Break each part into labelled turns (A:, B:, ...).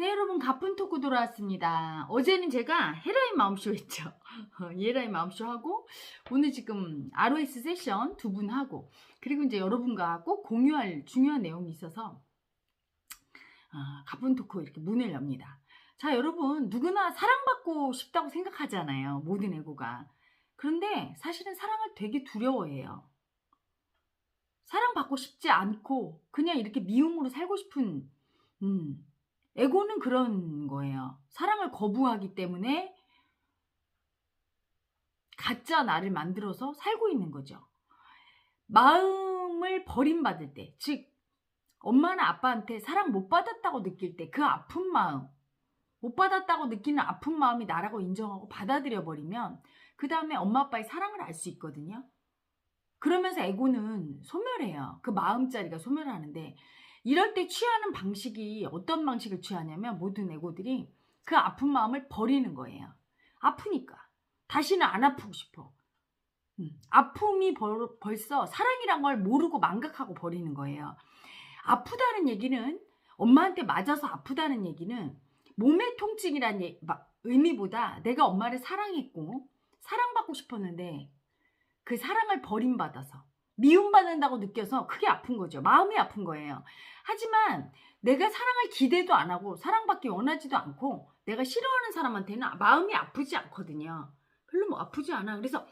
A: 네, 여러분, 가쁜 토크 돌아왔습니다. 어제는 제가 헤라인 마음쇼 했죠. 헤라인 마음쇼 하고, 오늘 지금 ROS 세션 두 분 하고, 그리고 이제 여러분과 꼭 공유할 중요한 내용이 있어서, 가쁜 토크 이렇게 문을 엽니다. 자, 여러분, 누구나 사랑받고 싶다고 생각하잖아요. 모든 애고가. 그런데 사실은 사랑을 되게 두려워해요. 사랑받고 싶지 않고, 그냥 이렇게 미움으로 살고 싶은, 에고는 그런 거예요. 사랑을 거부하기 때문에 가짜 나를 만들어서 살고 있는 거죠. 마음을 버림받을 때, 즉 엄마나 아빠한테 사랑 못 받았다고 느낄 때 그 아픈 마음, 못 받았다고 느끼는 아픈 마음이 나라고 인정하고 받아들여 버리면 그 다음에 엄마 아빠의 사랑을 알 수 있거든요. 그러면서 에고는 소멸해요. 그 마음자리가 소멸하는데, 이럴 때 취하는 방식이 어떤 방식을 취하냐면 모든 에고들이 그 아픈 마음을 버리는 거예요. 아프니까. 다시는 안 아프고 싶어. 아픔이 벌써 사랑이란 걸 모르고 망각하고 버리는 거예요. 아프다는 얘기는, 엄마한테 맞아서 아프다는 얘기는 몸의 통증이란 의미보다 내가 엄마를 사랑했고 사랑받고 싶었는데 그 사랑을 버림받아서 미움받는다고 느껴서 크게 아픈 거죠. 마음이 아픈 거예요. 하지만 내가 사랑을 기대도 안 하고 사랑받기 원하지도 않고 내가 싫어하는 사람한테는 마음이 아프지 않거든요. 별로 뭐 아프지 않아. 그래서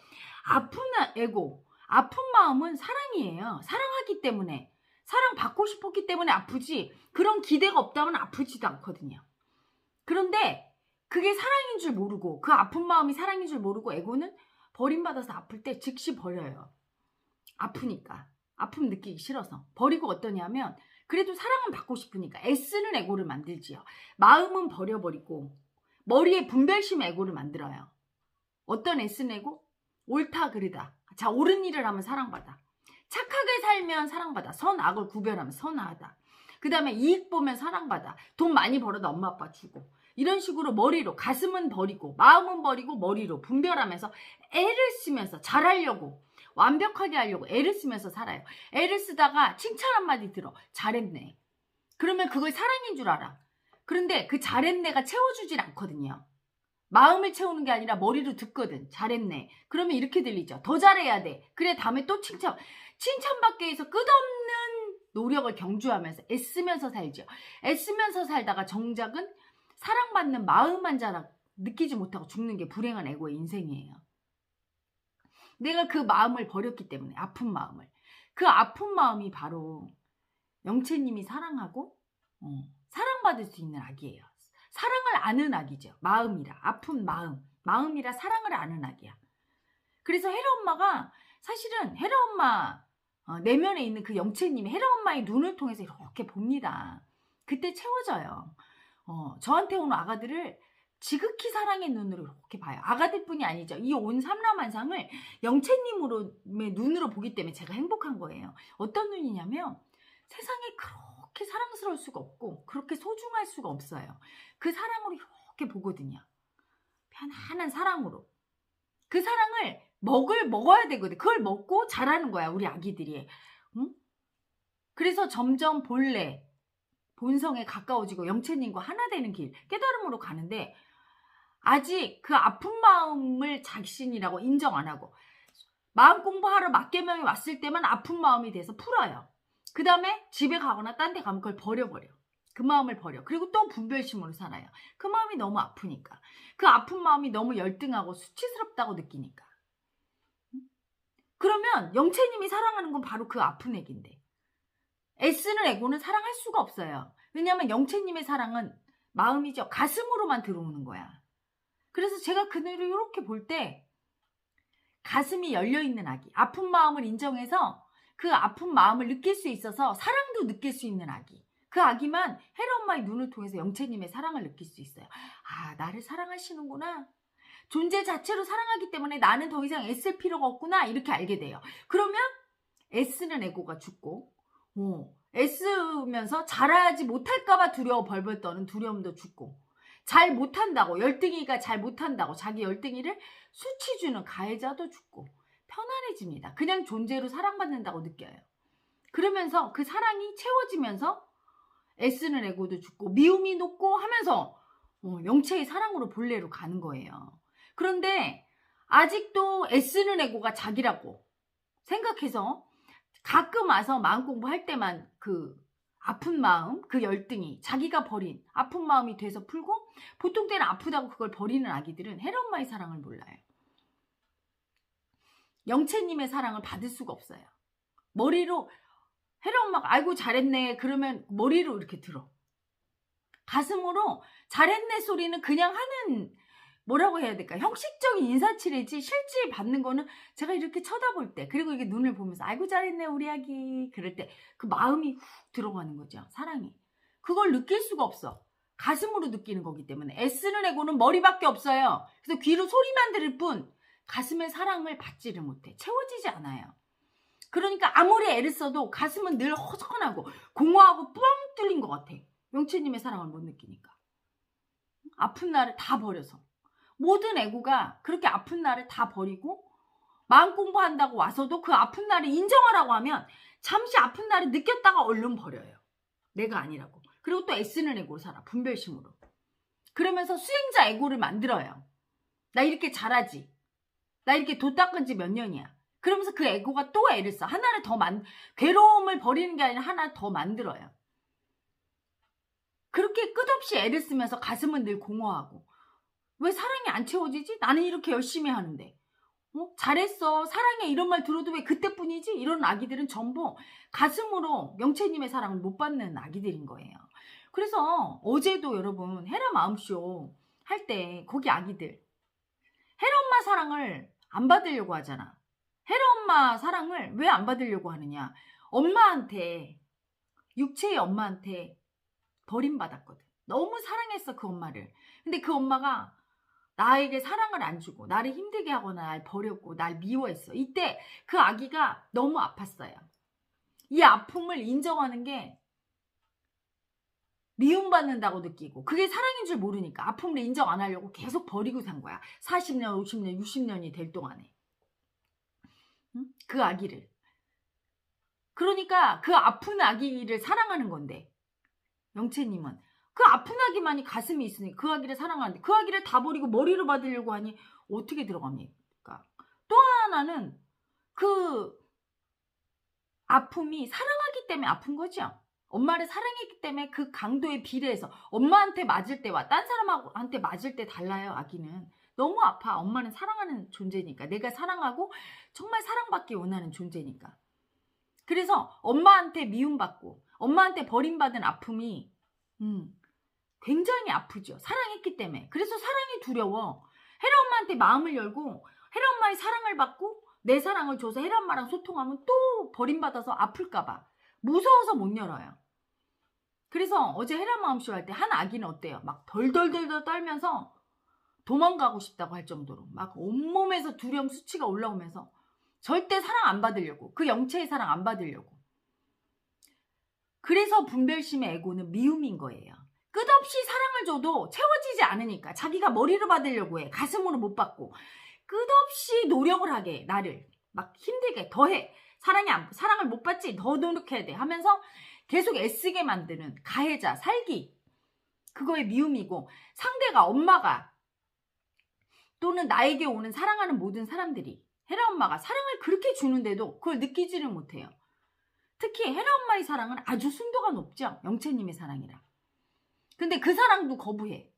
A: 아픈 에고, 아픈 마음은 사랑이에요. 사랑하기 때문에, 사랑받고 싶었기 때문에 아프지, 그런 기대가 없다면 아프지도 않거든요. 그런데 그게 사랑인 줄 모르고, 그 아픈 마음이 사랑인 줄 모르고 에고는 버림받아서 아플 때 즉시 버려요. 아프니까. 아픔 느끼기 싫어서. 버리고 어떠냐면, 그래도 사랑은 받고 싶으니까 애쓰는 에고를 만들지요. 마음은 버려버리고 머리에 분별심 에고를 만들어요. 어떤 애쓰는 에고? 옳다 그르다. 자, 옳은 일을 하면 사랑받아. 착하게 살면 사랑받아. 선악을 구별하면 선하다. 그 다음에 이익 보면 사랑받아. 돈 많이 벌어다 엄마 아빠 주고. 이런 식으로 머리로, 가슴은 버리고 마음은 버리고 머리로 분별하면서 애를 쓰면서 잘하려고, 완벽하게 하려고 애를 쓰면서 살아요. 애를 쓰다가 칭찬 한마디 들어. 잘했네. 그러면 그걸 사랑인 줄 알아. 그런데 그 잘했네가 채워주질 않거든요. 마음을 채우는 게 아니라 머리로 듣거든. 잘했네. 그러면 이렇게 들리죠. 더 잘해야 돼. 그래, 다음에 또 칭찬받기 위해서 끝없는 노력을 경주하면서 애쓰면서 살죠. 애쓰면서 살다가 정작은 사랑받는 마음만 자라 느끼지 못하고 죽는 게 불행한 에고의 인생이에요. 내가 그 마음을 버렸기 때문에, 아픈 마음을. 그 아픈 마음이 바로 영채님이 사랑하고 사랑받을 수 있는 악이에요. 사랑을 아는 악이죠. 마음이라. 아픈 마음. 마음이라 사랑을 아는 악이야. 그래서 헤라 엄마가, 사실은 헤라 엄마 내면에 있는 그 영채님이 헤라 엄마의 눈을 통해서 이렇게 봅니다. 그때 채워져요. 저한테 오는 아가들을 지극히 사랑의 눈으로 이렇게 봐요. 아가들뿐이 아니죠. 이 온 삼라만상을 영채님의 눈으로 보기 때문에 제가 행복한 거예요. 어떤 눈이냐면, 세상에 그렇게 사랑스러울 수가 없고 그렇게 소중할 수가 없어요. 그 사랑으로 이렇게 보거든요. 편안한 사랑으로. 그 사랑을 먹어야 되거든. 그걸 먹고 자라는 거야, 우리 아기들이. 응? 그래서 점점 본성에 가까워지고 영채님과 하나 되는 길, 깨달음으로 가는데, 아직 그 아픈 마음을 자신이라고 인정 안 하고 마음 공부하러 맞개명이 왔을 때만 아픈 마음이 돼서 풀어요. 그 다음에 집에 가거나 딴 데 가면 그걸 버려버려. 그 마음을 버려. 그리고 또 분별심으로 살아요. 그 마음이 너무 아프니까. 그 아픈 마음이 너무 열등하고 수치스럽다고 느끼니까. 그러면 영채님이 사랑하는 건 바로 그 아픈 애기인데, 애쓰는 애고는 사랑할 수가 없어요. 왜냐하면 영채님의 사랑은 마음이죠. 가슴으로만 들어오는 거야. 그래서 제가 그녀를 이렇게 볼 때 가슴이 열려있는 아기, 아픈 마음을 인정해서 그 아픈 마음을 느낄 수 있어서 사랑도 느낄 수 있는 아기. 그 아기만 헤라 엄마의 눈을 통해서 영채님의 사랑을 느낄 수 있어요. 아, 나를 사랑하시는구나. 존재 자체로 사랑하기 때문에 나는 더 이상 애쓸 필요가 없구나. 이렇게 알게 돼요. 그러면 애쓰는 에고가 죽고, 애쓰면서 잘하지 못할까봐 두려워 벌벌 떠는 두려움도 죽고, 잘 못한다고, 열등이가 잘 못한다고 자기 열등이를 수치 주는 가해자도 죽고 편안해집니다. 그냥 존재로 사랑받는다고 느껴요. 그러면서 그 사랑이 채워지면서 애쓰는 에고도 죽고 미움이 높고 하면서 영체의 사랑으로 본래로 가는 거예요. 그런데 아직도 애쓰는 에고가 자기라고 생각해서 가끔 와서 마음 공부할 때만 그 아픈 마음, 그 열등이 자기가 버린 아픈 마음이 돼서 풀고, 보통 때는 아프다고 그걸 버리는 아기들은 헬 엄마의 사랑을 몰라요. 영채님의 사랑을 받을 수가 없어요. 머리로 헬 엄마가 아이고 잘했네 그러면 머리로 이렇게 들어. 가슴으로 잘했네 소리는 그냥 하는, 뭐라고 해야 될까, 형식적인 인사치레지 실질 받는 거는 제가 이렇게 쳐다볼 때, 그리고 이게 눈을 보면서 아이고 잘했네 우리 아기 그럴 때 그 마음이 훅 들어가는 거죠. 사랑이. 그걸 느낄 수가 없어. 가슴으로 느끼는 거기 때문에. 애쓰는 에고는 머리밖에 없어요. 그래서 귀로 소리만 들을 뿐 가슴의 사랑을 받지를 못해. 채워지지 않아요. 그러니까 아무리 애를 써도 가슴은 늘 허전하고 공허하고 뻥 뚫린 것 같아. 영채님의 사랑을 못 느끼니까. 아픈 나를 다 버려서. 모든 애고가 그렇게 아픈 나를 다 버리고 마음 공부한다고 와서도 그 아픈 나를 인정하라고 하면 잠시 아픈 나를 느꼈다가 얼른 버려요. 내가 아니라고. 그리고 또 애쓰는 애고로 살아. 분별심으로. 그러면서 수행자 애고를 만들어요. 나 이렇게 잘하지. 나 이렇게 도 닦은 지 몇 년이야. 그러면서 그 애고가 또 애를 써. 하나를 더 괴로움을 버리는 게 아니라 하나 더 만들어요. 그렇게 끝없이 애를 쓰면서 가슴은 늘 공허하고. 왜 사랑이 안 채워지지? 나는 이렇게 열심히 하는데. 잘했어. 사랑해. 이런 말 들어도 왜 그때뿐이지? 이런 아기들은 전부 가슴으로 영채님의 사랑을 못 받는 아기들인 거예요. 그래서 어제도 여러분 헤라 마음쇼 할 때 거기 아기들 헤라 엄마 사랑을 안 받으려고 하잖아. 헤라 엄마 사랑을 왜 안 받으려고 하느냐. 엄마한테, 육체의 엄마한테 버림받았거든. 너무 사랑했어 그 엄마를. 근데 그 엄마가 나에게 사랑을 안 주고 나를 힘들게 하거나 날 버렸고 날 미워했어. 이때 그 아기가 너무 아팠어요. 이 아픔을 인정하는 게 미움받는다고 느끼고 그게 사랑인 줄 모르니까 아픔을 인정 안 하려고 계속 버리고 산 거야. 40년, 50년, 60년이 될 동안에. 그 아기를. 그러니까 그 아픈 아기를 사랑하는 건데 영채님은 그 아픈 아기만이 가슴이 있으니 그 아기를 사랑하는데 그 아기를 다 버리고 머리로 받으려고 하니 어떻게 들어갑니까? 또 하나는 그 아픔이 사랑하기 때문에 아픈 거죠. 엄마를 사랑했기 때문에 그 강도에 비례해서 엄마한테 맞을 때와 딴 사람한테 맞을 때 달라요. 아기는 너무 아파. 엄마는 사랑하는 존재니까. 내가 사랑하고 정말 사랑받기 원하는 존재니까. 그래서 엄마한테 미움받고 엄마한테 버림받은 아픔이 굉장히 아프죠. 사랑했기 때문에. 그래서 사랑이 두려워. 헤라 엄마한테 마음을 열고 헤라 엄마의 사랑을 받고 내 사랑을 줘서 헤라 엄마랑 소통하면 또 버림받아서 아플까봐 무서워서 못 열어요. 그래서 어제 헤라 마음쇼 할 때 한 아기는 어때요? 막 덜덜덜덜 떨면서 도망가고 싶다고 할 정도로 막 온몸에서 두려움 수치가 올라오면서 절대 사랑 안 받으려고, 그 영체의 사랑 안 받으려고. 그래서 분별심의 에고는 미움인 거예요. 끝없이 사랑을 줘도 채워지지 않으니까 자기가 머리로 받으려고 해. 가슴으로 못 받고 끝없이 노력을 하게 해. 나를 막 힘들게 더해. 사랑을 못 받지? 더 노력해야 돼 하면서 계속 애쓰게 만드는 가해자, 살기. 그거의 미움이고, 상대가 엄마가 또는 나에게 오는 사랑하는 모든 사람들이 헤라 엄마가 사랑을 그렇게 주는데도 그걸 느끼지를 못해요. 특히 헤라 엄마의 사랑은 아주 순도가 높죠. 영채님의 사랑이라. 근데 그 사랑도 거부해.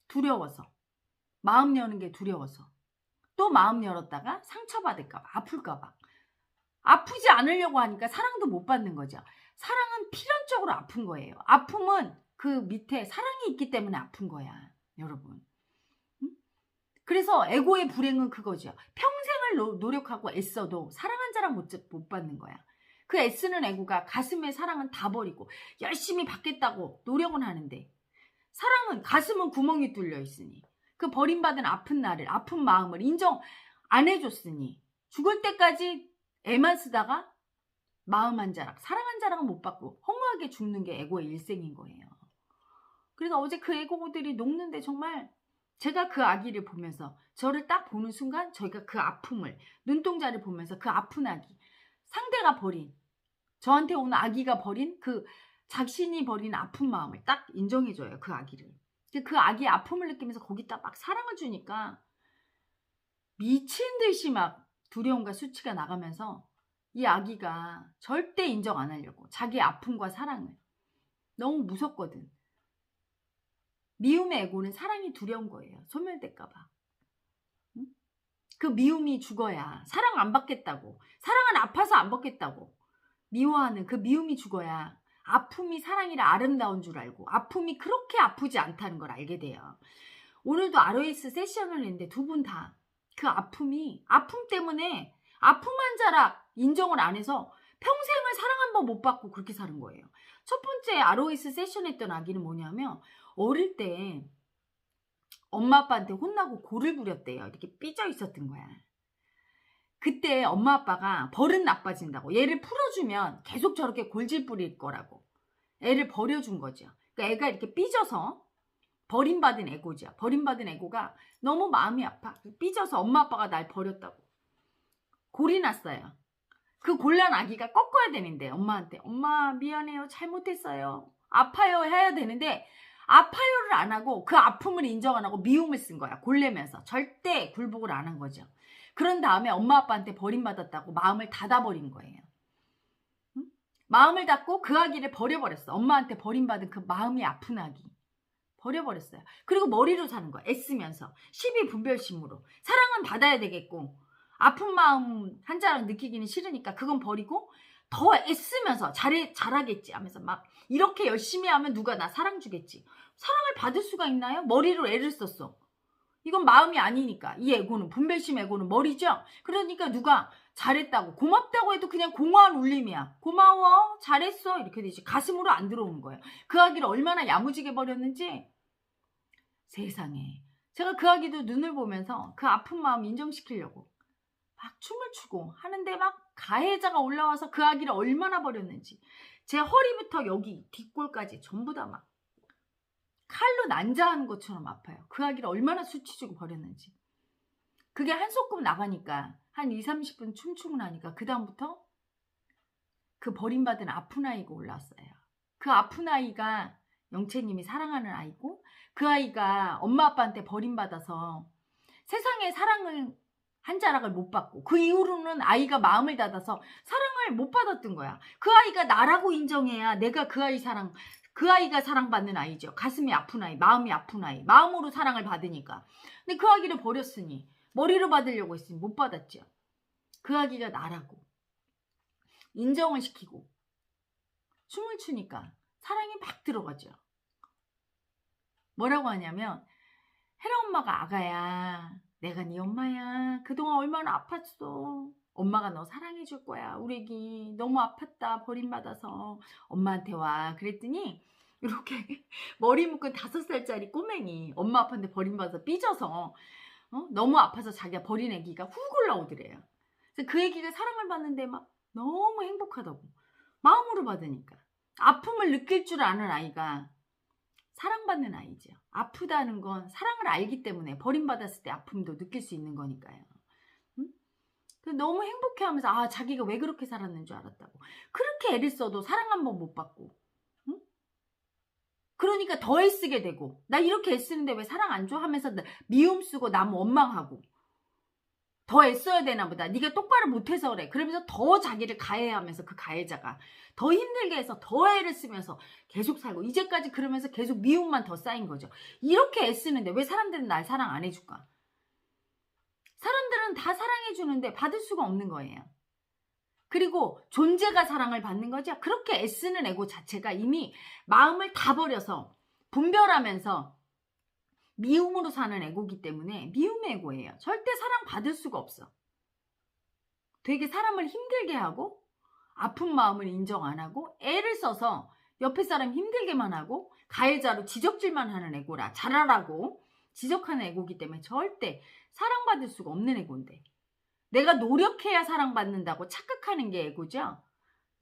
A: 두려워서. 마음 여는 게 두려워서. 또 마음 열었다가 상처받을까봐, 아플까봐. 아프지 않으려고 하니까 사랑도 못 받는 거죠. 사랑은 필연적으로 아픈 거예요. 아픔은 그 밑에 사랑이 있기 때문에 아픈 거야. 여러분. 그래서 에고의 불행은 그거죠. 평생을 노력하고 애써도 사랑 한 자랑 못 받는 거야. 그 애쓰는 에고가 가슴에 사랑은 다 버리고 열심히 받겠다고 노력은 하는데 사랑은 가슴은 구멍이 뚫려 있으니 그 버림받은 아픈 나를, 아픈 마음을 인정 안 해줬으니 죽을 때까지 애만 쓰다가 마음 한 자락, 사랑 한 자락은 못 받고 허무하게 죽는 게 에고의 일생인 거예요. 그래서 어제 그 에고들이 녹는데 정말 제가 그 아기를 보면서 저를 딱 보는 순간 저희가 그 아픔을, 눈동자를 보면서 그 아픈 아기, 상대가 버린, 저한테 오는 아기가 버린 그 자신이 버린 아픈 마음을 딱 인정해줘요. 그 아기를. 그 아기의 아픔을 느끼면서 거기다 막 사랑을 주니까 미친 듯이 막 두려움과 수치가 나가면서 이 아기가 절대 인정 안 하려고 자기의 아픔과 사랑을. 너무 무섭거든. 미움의 애고는 사랑이 두려운 거예요. 소멸될까봐. 응? 그 미움이 죽어야 사랑 안 받겠다고. 사랑은 아파서 안 받겠다고. 미워하는 그 미움이 죽어야 아픔이 사랑이라 아름다운 줄 알고 아픔이 그렇게 아프지 않다는 걸 알게 돼요. 오늘도 ROS 세션을 했는데 두 분 다 그 아픔이 아픔 때문에 아픔 환자라 인정을 안 해서 평생을 사랑 한 번 못 받고 그렇게 사는 거예요. 첫 번째 ROS 세션 했던 아기는 뭐냐면 어릴 때 엄마 아빠한테 혼나고 골을 부렸대요. 이렇게 삐져 있었던 거야. 그때 엄마 아빠가 버릇 나빠진다고 얘를 풀어주면 계속 저렇게 골질 부릴 거라고 애를 버려준 거죠. 그러니까 애가 이렇게 삐져서 버림받은 애고죠. 버림받은 애고가 너무 마음이 아파. 삐져서 엄마 아빠가 날 버렸다고 골이 났어요. 그 골난 아기가 꺾어야 되는데 엄마한테 엄마 미안해요. 잘못했어요. 아파요 해야 되는데 아파요를 안 하고 그 아픔을 인정 안 하고 미움을 쓴 거야. 골내면서 절대 굴복을 안 한 거죠. 그런 다음에 엄마 아빠한테 버림받았다고 마음을 닫아버린 거예요. 응? 마음을 닫고 그 아기를 버려버렸어. 엄마한테 버림받은 그 마음이 아픈 아기 버려버렸어요. 그리고 머리로 사는 거야. 애쓰면서 시비 분별심으로 사랑은 받아야 되겠고 아픈 마음 한자랑 느끼기는 싫으니까 그건 버리고 더 애쓰면서 잘하겠지 하면서 막 이렇게 열심히 하면 누가 나 사랑 주겠지. 사랑을 받을 수가 있나요? 머리로 애를 썼어. 이건 마음이 아니니까. 이 애고는 분별심 애고는 머리죠. 그러니까 누가 잘했다고 고맙다고 해도 그냥 공허한 울림이야. 고마워 잘했어 이렇게 되지. 가슴으로 안 들어오는 거예요. 그 아기를 얼마나 야무지게 버렸는지. 세상에. 제가 그 아기도 눈을 보면서 그 아픈 마음 인정시키려고 막 춤을 추고 하는데 막 가해자가 올라와서 그 아기를 얼마나 버렸는지. 제 허리부터 여기 뒷골까지 전부 다 막 칼로 난자하는 것처럼 아파요. 그 아기를 얼마나 수치 주고 버렸는지. 그게 한 소끔 나가니까 한 20-30분 춤추고 나니까 그 다음부터 그 버림받은 아픈 아이가 올라왔어요. 그 아픈 아이가 영채님이 사랑하는 아이고 그 아이가 엄마 아빠한테 버림받아서 세상에 사랑을 한 자락을 못 받고 그 이후로는 아이가 마음을 닫아서 사랑을 못 받았던 거야. 그 아이가 나라고 인정해야 내가 그 아이가 사랑받는 아이죠. 가슴이 아픈 아이, 마음이 아픈 아이, 마음으로 사랑을 받으니까. 근데 그 아기를 버렸으니 머리로 받으려고 했으니 못 받았죠. 그 아기가 나라고 인정을 시키고 춤을 추니까 사랑이 막 들어가죠. 뭐라고 하냐면 혜라 엄마가 아가야. 내가 네 엄마야. 그동안 얼마나 아팠어. 엄마가 너 사랑해 줄 거야. 우리 애기 너무 아팠다. 버림받아서 엄마한테 와. 그랬더니 이렇게 머리 묶은 5살짜리 꼬맹이 엄마 아빠한테 버림받아서 삐져서 너무 아파서 자기가 버린 애기가 훅 올라오더래요. 그래서 그 애기가 사랑을 받는데 막 너무 행복하다고. 마음으로 받으니까. 아픔을 느낄 줄 아는 아이가 사랑받는 아이죠. 아프다는 건 사랑을 알기 때문에 버림받았을 때 아픔도 느낄 수 있는 거니까요. 응? 너무 행복해하면서 아 자기가 왜 그렇게 살았는 줄 알았다고. 그렇게 애를 써도 사랑 한 번 못 받고. 응? 그러니까 더 애쓰게 되고 나 이렇게 애쓰는데 왜 사랑 안 줘? 하면서 미움 쓰고 남 원망하고 더 애써야 되나 보다. 네가 똑바로 못해서 그래. 그러면서 더 자기를 가해하면서 그 가해자가 더 힘들게 해서 더 애를 쓰면서 계속 살고 이제까지 그러면서 계속 미움만 더 쌓인 거죠. 이렇게 애쓰는데 왜 사람들은 날 사랑 안 해줄까? 사람들은 다 사랑해 주는데 받을 수가 없는 거예요. 그리고 존재가 사랑을 받는 거죠. 그렇게 애쓰는 애고 자체가 이미 마음을 다 버려서 분별하면서 미움으로 사는 애고기 때문에 미움의 애고예요. 절대 사랑 받을 수가 없어. 되게 사람을 힘들게 하고 아픈 마음을 인정 안 하고 애를 써서 옆에 사람 힘들게만 하고 가해자로 지적질만 하는 애고라. 잘하라고 지적하는 애고기 때문에 절대 사랑받을 수가 없는 애고인데 내가 노력해야 사랑받는다고 착각하는 게 애고죠.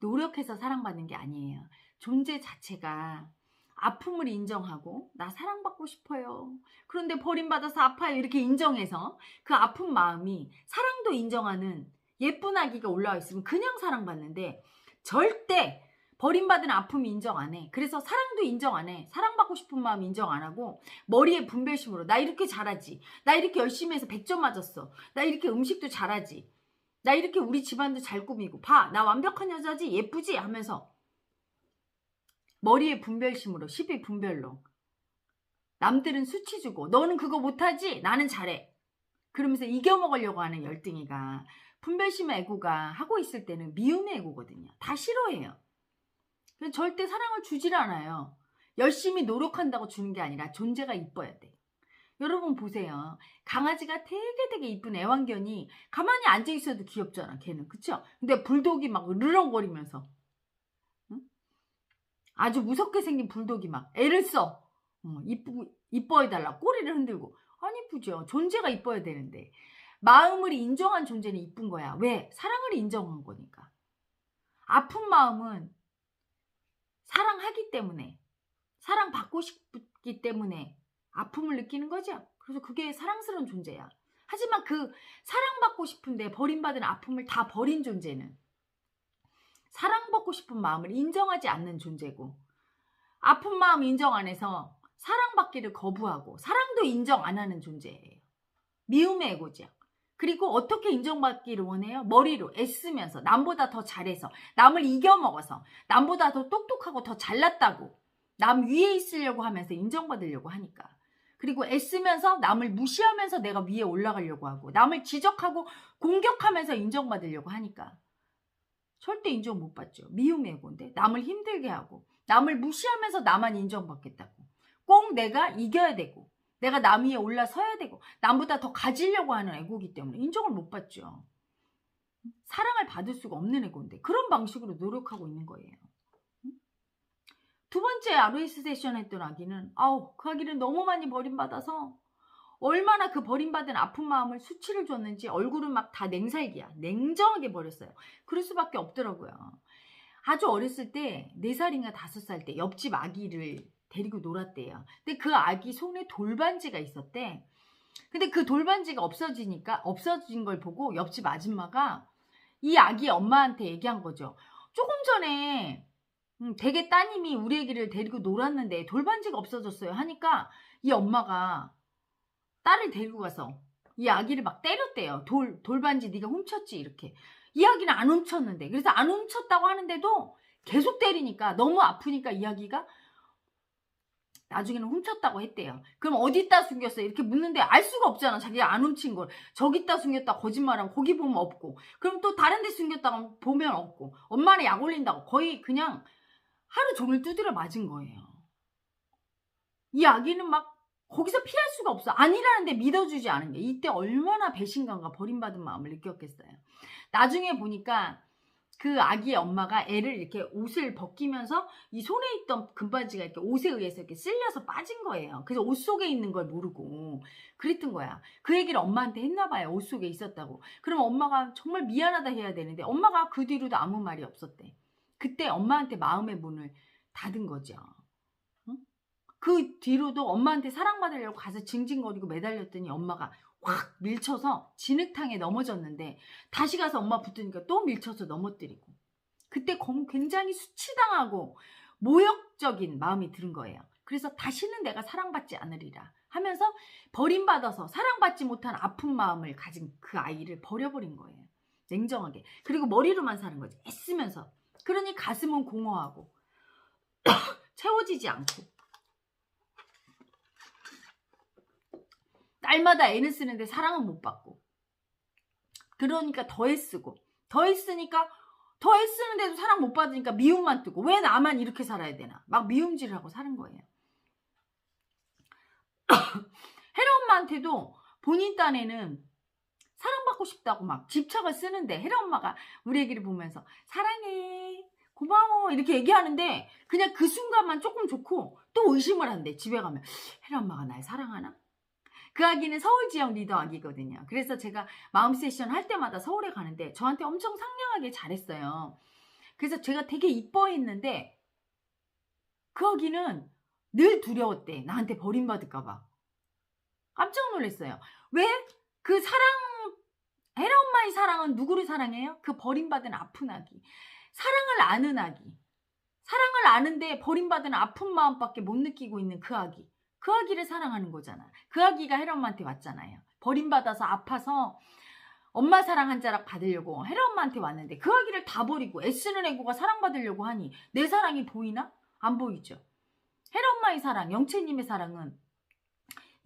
A: 노력해서 사랑받는 게 아니에요. 존재 자체가 아픔을 인정하고 나 사랑받고 싶어요. 그런데 버림받아서 아파요. 이렇게 인정해서 그 아픈 마음이 사랑도 인정하는 예쁜 아기가 올라와 있으면 그냥 사랑받는데 절대 버림받은 아픔 인정 안 해. 그래서 사랑도 인정 안 해. 사랑받고 싶은 마음 인정 안 하고 머리에 분별심으로 나 이렇게 잘하지. 나 이렇게 열심히 해서 100점 맞았어. 나 이렇게 음식도 잘하지. 나 이렇게 우리 집안도 잘 꾸미고 봐. 나 완벽한 여자지. 예쁘지? 하면서 머리에 분별심으로 시비 분별로 남들은 수치 주고 너는 그거 못하지? 나는 잘해. 그러면서 이겨먹으려고 하는 열등이가 분별심의 애고가 하고 있을 때는 미움의 애고거든요. 다 싫어해요. 절대 사랑을 주질 않아요. 열심히 노력한다고 주는 게 아니라 존재가 이뻐야 돼. 여러분 보세요. 강아지가 되게 이쁜 애완견이 가만히 앉아있어도 귀엽잖아. 걔는. 그쵸? 근데 불독이 막 으르렁거리면서 응? 아주 무섭게 생긴 불독이 막 애를 써. 이뻐해달라. 꼬리를 흔들고. 안 이쁘죠. 존재가 이뻐야 되는데. 마음을 인정한 존재는 이쁜 거야. 왜? 사랑을 인정한 거니까. 아픈 마음은 사랑하기 때문에, 사랑받고 싶기 때문에 아픔을 느끼는 거죠. 그래서 그게 사랑스러운 존재야. 하지만 그 사랑받고 싶은데 버림받은 아픔을 다 버린 존재는 사랑받고 싶은 마음을 인정하지 않는 존재고, 아픈 마음 인정 안 해서 사랑받기를 거부하고 사랑도 인정 안 하는 존재예요. 미움의 애고죠. 그리고 어떻게 인정받기를 원해요? 머리로 애쓰면서 남보다 더 잘해서 남을 이겨먹어서 남보다 더 똑똑하고 더 잘났다고 남 위에 있으려고 하면서 인정받으려고 하니까. 그리고 애쓰면서 남을 무시하면서 내가 위에 올라가려고 하고 남을 지적하고 공격하면서 인정받으려고 하니까 절대 인정 못 받죠. 미움의 애고인데 남을 힘들게 하고 남을 무시하면서 나만 인정받겠다고 꼭 내가 이겨야 되고 내가 남 위에 올라서야 되고 남보다 더 가지려고 하는 애고기 때문에 인정을 못 받죠. 사랑을 받을 수가 없는 애고인데 그런 방식으로 노력하고 있는 거예요. 두 번째 ROS 세션 했던 아기는 그 아기는 너무 많이 버림받아서 얼마나 그 버림받은 아픈 마음을 수치를 줬는지 얼굴은 막 다 냉살기야. 냉정하게 버렸어요. 그럴 수밖에 없더라고요. 아주 어렸을 때 4살인가 5살 때 옆집 아기를 데리고 놀았대요. 근데 그 아기 손에 돌반지가 있었대. 근데 그 돌반지가 없어진 걸 보고 옆집 아줌마가 이 아기 엄마한테 얘기한 거죠. 조금 전에 댁의 따님이 우리 애기를 데리고 놀았는데 돌반지가 없어졌어요 하니까 이 엄마가 딸을 데리고 가서 이 아기를 막 때렸대요. 돌반지 네가 훔쳤지 이렇게. 이 아기는 안 훔쳤는데. 그래서 안 훔쳤다고 하는데도 계속 때리니까 너무 아프니까 이 아기가 나중에는 훔쳤다고 했대요. 그럼 어디다 숨겼어요? 이렇게 묻는데 알 수가 없잖아. 자기가 안 훔친 걸. 저기다 숨겼다 거짓말하면 거기 보면 없고, 그럼 또 다른 데 숨겼다가 보면 없고, 엄마는 약 올린다고 거의 그냥 하루 종일 두드려 맞은 거예요. 이 아기는 막 거기서 피할 수가 없어. 아니라는데 믿어주지 않은 게 이때 얼마나 배신감과 버림받은 마음을 느꼈겠어요. 나중에 보니까 그 아기의 엄마가 애를 이렇게 옷을 벗기면서 이 손에 있던 금바지가 이렇게 옷에 의해서 이렇게 쓸려서 빠진 거예요. 그래서 옷 속에 있는 걸 모르고 그랬던 거야. 그 얘기를 엄마한테 했나 봐요. 옷 속에 있었다고. 그럼 엄마가 정말 미안하다 해야 되는데 엄마가 그 뒤로도 아무 말이 없었대. 그때 엄마한테 마음의 문을 닫은 거죠. 응? 그 뒤로도 엄마한테 사랑받으려고 가서 징징거리고 매달렸더니 엄마가 확 밀쳐서 진흙탕에 넘어졌는데 다시 가서 엄마 붙으니까 또 밀쳐서 넘어뜨리고, 그때 굉장히 수치당하고 모욕적인 마음이 드는 거예요. 그래서 다시는 내가 사랑받지 않으리라 하면서 버림받아서 사랑받지 못한 아픈 마음을 가진 그 아이를 버려버린 거예요. 냉정하게. 그리고 머리로만 사는 거지. 애쓰면서. 그러니 가슴은 공허하고 채워지지 않고 딸마다 애는 쓰는데 사랑은 못 받고, 그러니까 더 애쓰고 더 애쓰니까 더 애쓰는데도 사랑 못 받으니까 미움만 뜨고 왜 나만 이렇게 살아야 되나 막 미움질을 하고 사는 거예요. 혜라 엄마한테도 본인 딴에는 사랑받고 싶다고 막 집착을 쓰는데 혜라 엄마가 우리 애기를 보면서 사랑해 고마워 이렇게 얘기하는데 그냥 그 순간만 조금 좋고 또 의심을 한대. 집에 가면 혜라 엄마가 날 사랑하나? 그 아기는 서울 지역 리더 아기거든요. 그래서 제가 마음 세션 할 때마다 서울에 가는데 저한테 엄청 상냥하게 잘했어요. 그래서 제가 되게 이뻐했는데 그 아기는 늘 두려웠대. 나한테 버림받을까 봐. 깜짝 놀랐어요. 왜? 그 혜라 엄마의 사랑은 누구를 사랑해요? 그 버림받은 아픈 아기. 사랑을 아는 아기. 사랑을 아는데 버림받은 아픈 마음밖에 못 느끼고 있는 그 아기. 그 아기를 사랑하는 거잖아. 그 아기가 혜라 엄마한테 왔잖아요. 버림받아서 아파서 엄마 사랑 한 자락 받으려고 혜라 엄마한테 왔는데 그 아기를 다 버리고 애쓰는 애고가 사랑받으려고 하니 내 사랑이 보이나? 안 보이죠. 혜라 엄마의 사랑, 영채님의 사랑은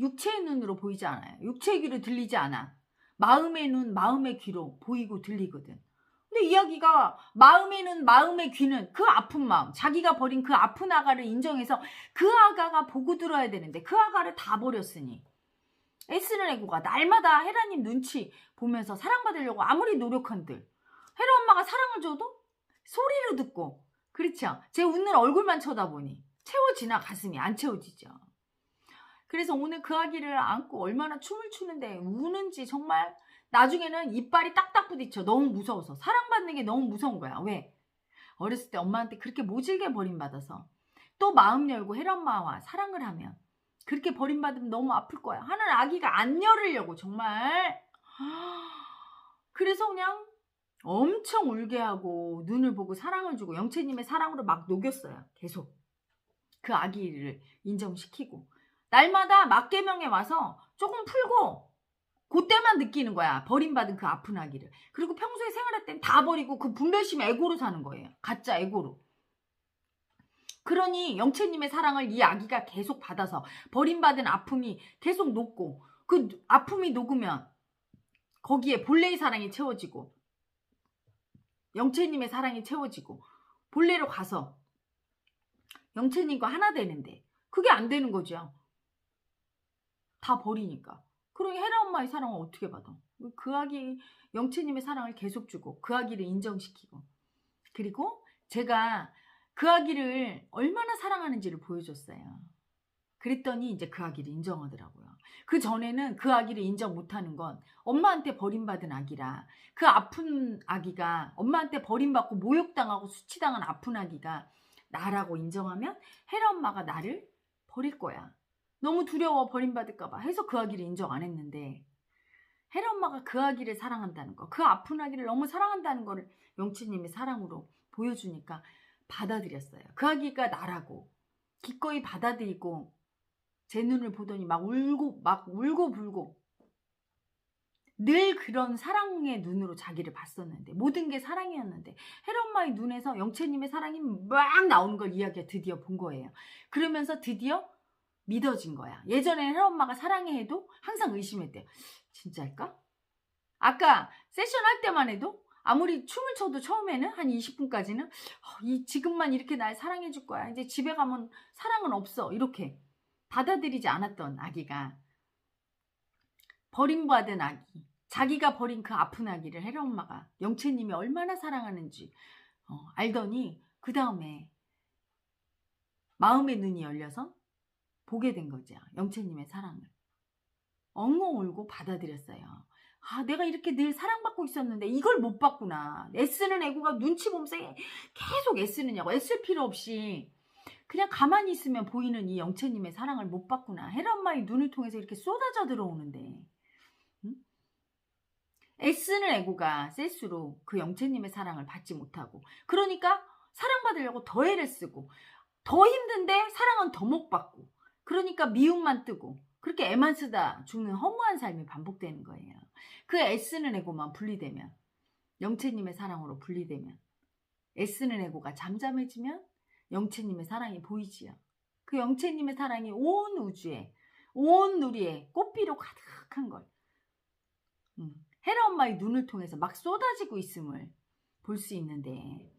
A: 육체의 눈으로 보이지 않아요. 육체의 귀로 들리지 않아. 마음의 눈, 마음의 귀로 보이고 들리거든. 근데 이야기가 마음의 눈, 마음의 귀는 그 아픈 마음, 자기가 버린 그 아픈 아가를 인정해서 그 아가가 보고 들어야 되는데 그 아가를 다 버렸으니 애쓰는 애고가 날마다 혜라님 눈치 보면서 사랑받으려고 아무리 노력한들 혜라 엄마가 사랑을 줘도 소리로 듣고 그렇죠. 제 웃는 얼굴만 쳐다보니 채워지나 가슴이 안 채워지죠. 그래서 오늘 그 아기를 안고 얼마나 춤을 추는데 우는지 정말 나중에는 이빨이 딱딱 부딪혀. 너무 무서워서. 사랑받는 게 너무 무서운 거야. 왜? 어렸을 때 엄마한테 그렇게 모질게 버림받아서 또 마음 열고 혜라 엄마와 사랑을 하면 그렇게 버림받으면 너무 아플 거야. 하는 아기가 안 열으려고 정말. 그래서 그냥 엄청 울게 하고 눈을 보고 사랑을 주고 영채님의 사랑으로 막 녹였어요. 계속. 그 아기를 인정시키고. 날마다 맞개명에 와서 조금 풀고 그때만 느끼는 거야. 버림받은 그 아픈 아기를. 그리고 평소에 생활할 땐 다 버리고 그 분별심 애고로 사는 거예요. 가짜 애고로. 그러니 영채님의 사랑을 이 아기가 계속 받아서 버림받은 아픔이 계속 녹고 그 아픔이 녹으면 거기에 본래의 사랑이 채워지고 영채님의 사랑이 채워지고 본래로 가서 영채님과 하나 되는데 그게 안 되는 거죠. 다 버리니까. 그러니 혜라 엄마의 사랑을 어떻게 받아? 그 아기 영채님의 사랑을 계속 주고 그 아기를 인정시키고 그리고 제가 그 아기를 얼마나 사랑하는지를 보여줬어요. 그랬더니 이제 그 아기를 인정하더라고요. 그 전에는 그 아기를 인정 못하는 건 엄마한테 버림받은 아기라 그 아픈 아기가 엄마한테 버림받고 모욕당하고 수치당한 아픈 아기가 나라고 인정하면 혜라 엄마가 나를 버릴 거야. 너무 두려워 버림받을까 봐 해서 그 아기를 인정 안 했는데 혜라 엄마가 그 아기를 사랑한다는 거, 그 아픈 아기를 너무 사랑한다는 거를 영채님의 사랑으로 보여주니까 받아들였어요. 그 아기가 나라고 기꺼이 받아들이고 제 눈을 보더니 막 울고 불고 늘 그런 사랑의 눈으로 자기를 봤었는데 모든 게 사랑이었는데 혜라 엄마의 눈에서 영채님의 사랑이 막 나오는 걸 이야기가 드디어 본 거예요. 그러면서 드디어 믿어진 거야. 예전에 혜라 엄마가 사랑해 해도 항상 의심했대요. 진짜일까? 아까 세션 할 때만 해도 아무리 춤을 춰도 처음에는 한 20분까지는 지금만 이렇게 날 사랑해 줄 거야. 이제 집에 가면 사랑은 없어. 이렇게 받아들이지 않았던 아기가 버림받은 아기, 자기가 버린 그 아픈 아기를 혜라 엄마가 영채님이 얼마나 사랑하는지 알더니 그 다음에 마음의 눈이 열려서 보게 된 거죠. 영채님의 사랑을. 엉엉 울고 받아들였어요. 내가 이렇게 늘 사랑받고 있었는데 이걸 못 받구나. 애쓰는 애고가 눈치 보면서 계속 애쓰느냐고. 애쓸 필요 없이 그냥 가만히 있으면 보이는 이 영채님의 사랑을 못 받구나. 혜라 엄마의 눈을 통해서 이렇게 쏟아져 들어오는데 애쓰는 애고가 셀수록 그 영채님의 사랑을 받지 못하고 그러니까 사랑받으려고 더 애를 쓰고 더 힘든데 사랑은 더 못 받고 그러니까 미움만 뜨고 그렇게 애만 쓰다 죽는 허무한 삶이 반복되는 거예요. 그 애쓰는 애고만 분리되면 영채님의 사랑으로 분리되면 애쓰는 애고가 잠잠해지면 영채님의 사랑이 보이지요. 그 영채님의 사랑이 온 우주에 온 누리에 꽃비로 가득한 걸 혜라 엄마의 눈을 통해서 막 쏟아지고 있음을 볼 수 있는데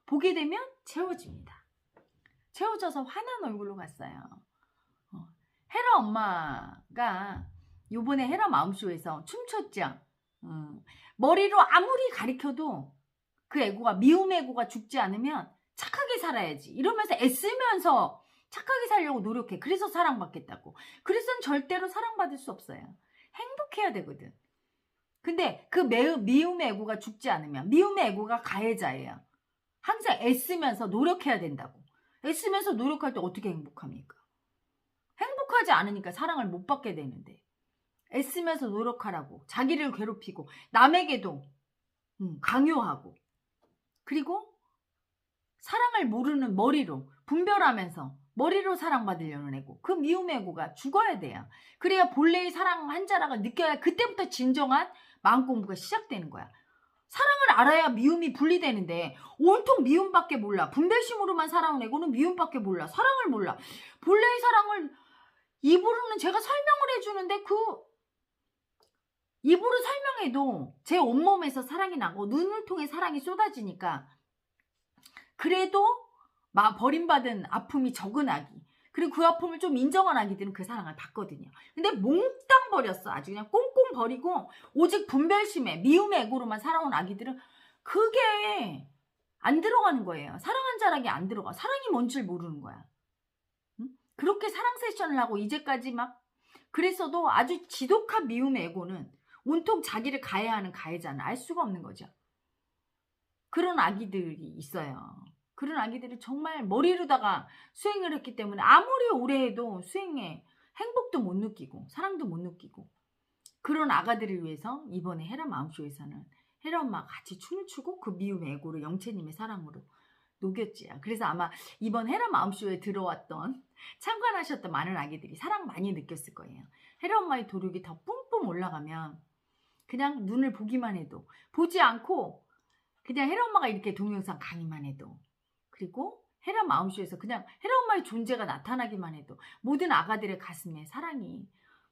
A: 보게 되면 채워집니다. 채워져서 환한 얼굴로 갔어요. 혜라 엄마가 요번에 혜라 마음쇼에서 춤췄죠. 머리로 아무리 가리켜도 그 애고가 미움의 애고가 죽지 않으면 착하게 살아야지 이러면서 애쓰면서 착하게 살려고 노력해. 그래서 사랑받겠다고. 그래서는 절대로 사랑받을 수 없어요. 행복해야 되거든. 근데 그 미움의 애고가 죽지 않으면 미움의 애고가 가해자예요. 항상 애쓰면서 노력해야 된다고. 애쓰면서 노력할 때 어떻게 행복합니까? 행복하지 않으니까 사랑을 못 받게 되는데 애쓰면서 노력하라고 자기를 괴롭히고 남에게도 강요하고 그리고 사랑을 모르는 머리로 분별하면서 머리로 사랑받으려는 애고, 그 미움의 애고가 죽어야 돼요. 그래야 본래의 사랑 한 자락을 느껴야 그때부터 진정한 마음 공부가 시작되는 거야. 사랑을 알아야 미움이 분리되는데 온통 미움밖에 몰라. 분별심으로만 사랑을 애고는 미움밖에 몰라. 사랑을 몰라. 본래의 사랑을 입으로는 제가 설명을 해주는데 그 입으로 설명해도 제 온몸에서 사랑이 나고 눈을 통해 사랑이 쏟아지니까 그래도 버림받은 아픔이 적은 아기, 그리고 그 아픔을 좀 인정한 아기들은 그 사랑을 받거든요. 근데 몽땅 버렸어. 아주 그냥 꽁꽁 버리고 오직 분별심에 미움의 애고로만 살아온 아기들은 그게 안 들어가는 거예요. 사랑한 자락이 안 들어가. 사랑이 뭔 줄 모르는 거야. 응? 그렇게 사랑 세션을 하고 이제까지 막 그랬어도 아주 지독한 미움의 애고는 온통 자기를 가해하는 가해자는 알 수가 없는 거죠. 그런 아기들이 있어요. 그런 아기들이 정말 머리로다가 수행을 했기 때문에 아무리 오래 해도 수행에 행복도 못 느끼고 사랑도 못 느끼고, 그런 아가들을 위해서 이번에 헤라 마음쇼에서는 헤라 엄마가 같이 춤을 추고 그 미움의 애고를 영채님의 사랑으로 녹였지요. 그래서 아마 이번 헤라 마음쇼에 들어왔던 참관하셨던 많은 아기들이 사랑 많이 느꼈을 거예요. 헤라 엄마의 도력이 더 뿜뿜 올라가면 그냥 눈을 보기만 해도, 보지 않고 그냥 헤라 엄마가 이렇게 동영상 강의만 해도, 그리고 헤라 마음쇼에서 그냥 헤라 엄마의 존재가 나타나기만 해도 모든 아가들의 가슴에 사랑이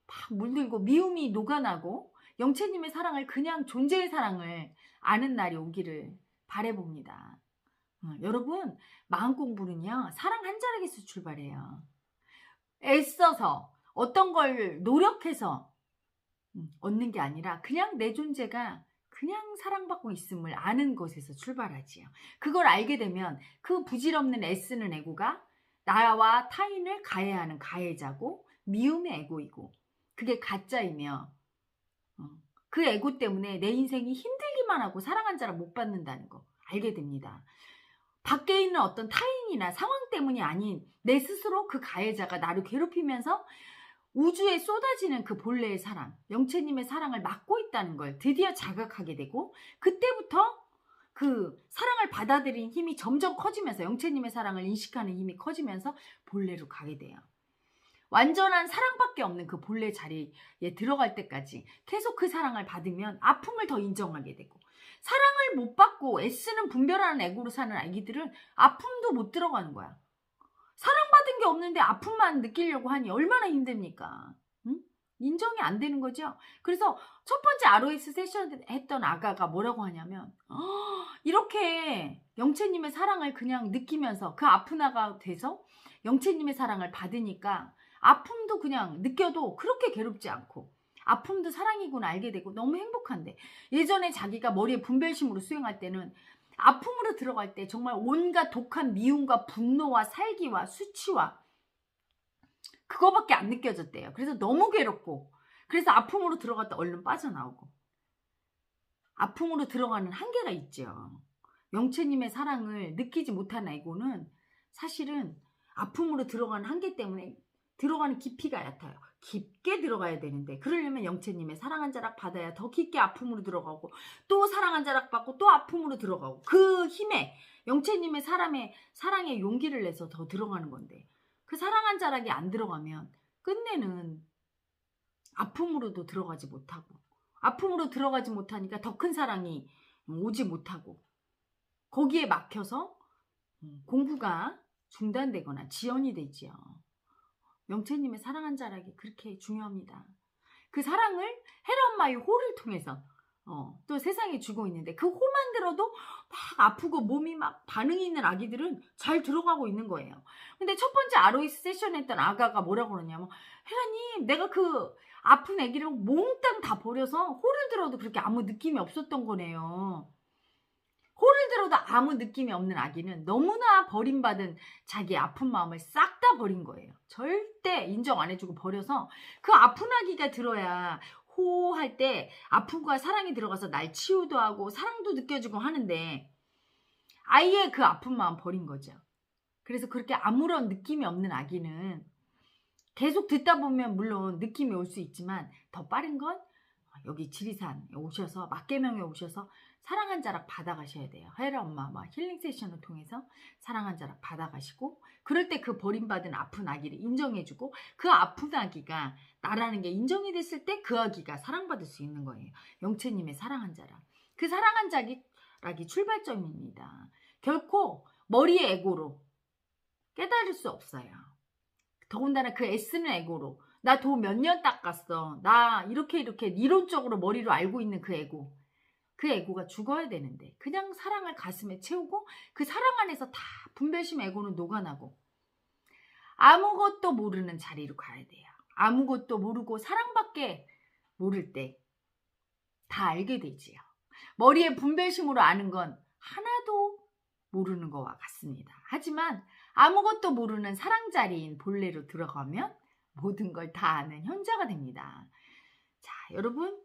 A: 막 물들고 미움이 녹아나고 영채님의 사랑을, 그냥 존재의 사랑을 아는 날이 오기를 바라봅니다. 여러분, 마음 공부는요, 사랑 한 자락에서 출발해요. 애써서 어떤 걸 노력해서 얻는 게 아니라 그냥 내 존재가 그냥 사랑받고 있음을 아는 것에서 출발하지요. 그걸 알게 되면 그 부질없는 애쓰는 애고가 나와 타인을 가해하는 가해자고 미움의 애고이고, 그게 가짜이며 그 애고 때문에 내 인생이 힘들기만 하고 사랑한 자를 못 받는다는 거 알게 됩니다. 밖에 있는 어떤 타인이나 상황 때문이 아닌 내 스스로 그 가해자가 나를 괴롭히면서 우주에 쏟아지는 그 본래의 사랑, 영채님의 사랑을 막고 있다는 걸 드디어 자각하게 되고, 그때부터 그 사랑을 받아들인 힘이 점점 커지면서, 영채님의 사랑을 인식하는 힘이 커지면서 본래로 가게 돼요. 완전한 사랑밖에 없는 그 본래 자리에 들어갈 때까지 계속 그 사랑을 받으면 아픔을 더 인정하게 되고, 사랑을 못 받고 애쓰는 분별하는 애고로 사는 아기들은 아픔도 못 들어가는 거야. 사랑받은 게 없는데 아픔만 느끼려고 하니 얼마나 힘듭니까? 응? 인정이 안 되는 거죠. 그래서 첫 번째 ROS 세션 했던 아가가 뭐라고 하냐면, 이렇게 영채님의 사랑을 그냥 느끼면서 그 아픈 아가 돼서 영채님의 사랑을 받으니까 아픔도 그냥 느껴도 그렇게 괴롭지 않고 아픔도 사랑이구나 알게 되고 너무 행복한데, 예전에 자기가 머리에 분별심으로 수행할 때는 아픔으로 들어갈 때 정말 온갖 독한 미움과 분노와 살기와 수치와 그거밖에 안 느껴졌대요. 그래서 너무 괴롭고, 그래서 아픔으로 들어갔다 얼른 빠져나오고. 아픔으로 들어가는 한계가 있죠. 영채님의 사랑을 느끼지 못한 애고는 사실은 아픔으로 들어가는 한계 때문에 들어가는 깊이가 얕아요. 깊게 들어가야 되는데, 그러려면 영채님의 사랑 한 자락 받아야 더 깊게 아픔으로 들어가고, 또 사랑 한 자락 받고 또 아픔으로 들어가고, 그 힘에 영채님의 사랑에 용기를 내서 더 들어가는 건데, 그 사랑 한 자락이 안 들어가면 끝내는 아픔으로도 들어가지 못하고, 아픔으로 들어가지 못하니까 더 큰 사랑이 오지 못하고, 거기에 막혀서 공부가 중단되거나 지연이 되지요. 영채님의 사랑 한 자락이 그렇게 중요합니다. 그 사랑을 헤라 엄마의 호를 통해서 또 세상에 주고 있는데, 그 호만 들어도 막 아프고 몸이 막 반응이 있는 아기들은 잘 들어가고 있는 거예요. 근데 첫 번째 ROS 세션 했던 아가가 뭐라고 그러냐면, 헤라님, 내가 그 아픈 아기를 몽땅 다 버려서 호를 들어도 그렇게 아무 느낌이 없었던 거네요. 호를 들어도 아무 느낌이 없는 아기는 너무나 버림받은 자기의 아픈 마음을 싹 다 버린 거예요. 절대 인정 안 해주고 버려서 그 아픈 아기가 들어야 호할 때 아픔과 사랑이 들어가서 날 치유도 하고 사랑도 느껴지고 하는데, 아예 그 아픈 마음 버린 거죠. 그래서 그렇게 아무런 느낌이 없는 아기는 계속 듣다 보면 물론 느낌이 올 수 있지만 더 빠른 건 여기 지리산에 오셔서 막계명에 오셔서 사랑 한 자락 받아가셔야 돼요. 헤라 엄마 힐링 세션을 통해서 사랑 한 자락 받아가시고, 그럴 때 그 버림받은 아픈 아기를 인정해주고, 그 아픈 아기가 나라는 게 인정이 됐을 때 그 아기가 사랑받을 수 있는 거예요. 영채님의 사랑 한 자락. 그 사랑 한 자락이 출발점입니다. 결코 머리의 에고로 깨달을 수 없어요. 더군다나 그 애쓰는 에고로 나 도 몇 년 닦았어, 나 이렇게 이론적으로 머리로 알고 있는 그 에고가 죽어야 되는데, 그냥 사랑을 가슴에 채우고 그 사랑 안에서 다 분별심 에고는 녹아나고 아무것도 모르는 자리로 가야 돼요. 아무것도 모르고 사랑밖에 모를 때 다 알게 되지요. 머리에 분별심으로 아는 건 하나도 모르는 것과 같습니다. 하지만 아무것도 모르는 사랑 자리인 본래로 들어가면 모든 걸 다 아는 현자가 됩니다. 자, 여러분,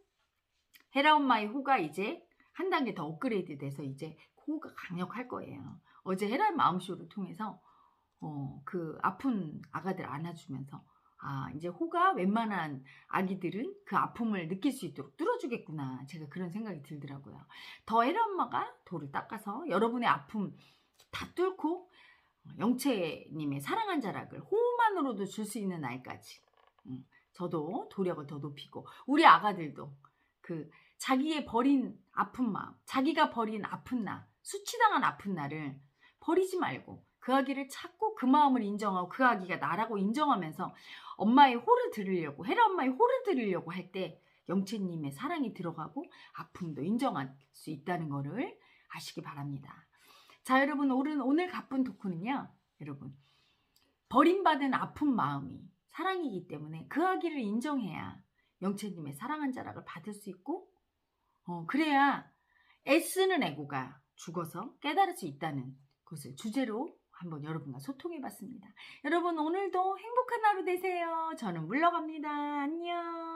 A: 헤라 엄마의 호가 이제 한 단계 더 업그레이드 돼서 이제 호가 강력할 거예요. 어제 헤라의 마음쇼를 통해서 그 아픈 아가들 안아주면서 이제 호가 웬만한 아기들은 그 아픔을 느낄 수 있도록 뚫어주겠구나, 제가 그런 생각이 들더라고요. 더 헤라 엄마가 도를 닦아서 여러분의 아픔 다 뚫고 영채님의 사랑한 자락을 호흡만으로도 줄 수 있는 날까지 저도 도력을 더 높이고, 우리 아가들도 그 자기의 버린 아픈 마음, 자기가 버린 아픈 나, 수치당한 아픈 나를 버리지 말고 그 아기를 찾고 그 마음을 인정하고 그 아기가 나라고 인정하면서 엄마의 호를 들으려고, 헤라 엄마의 호를 들으려고 할 때 영채님의 사랑이 들어가고 아픔도 인정할 수 있다는 거를 아시기 바랍니다. 자, 여러분, 오늘 가쁜 토크는요, 여러분, 버림받은 아픈 마음이 사랑이기 때문에 그 아기를 인정해야 영채님의 사랑한 자락을 받을 수 있고, 그래야 애쓰는 에고가 죽어서 깨달을 수 있다는 것을 주제로 한번 여러분과 소통해 봤습니다. 여러분, 오늘도 행복한 하루 되세요. 저는 물러갑니다. 안녕.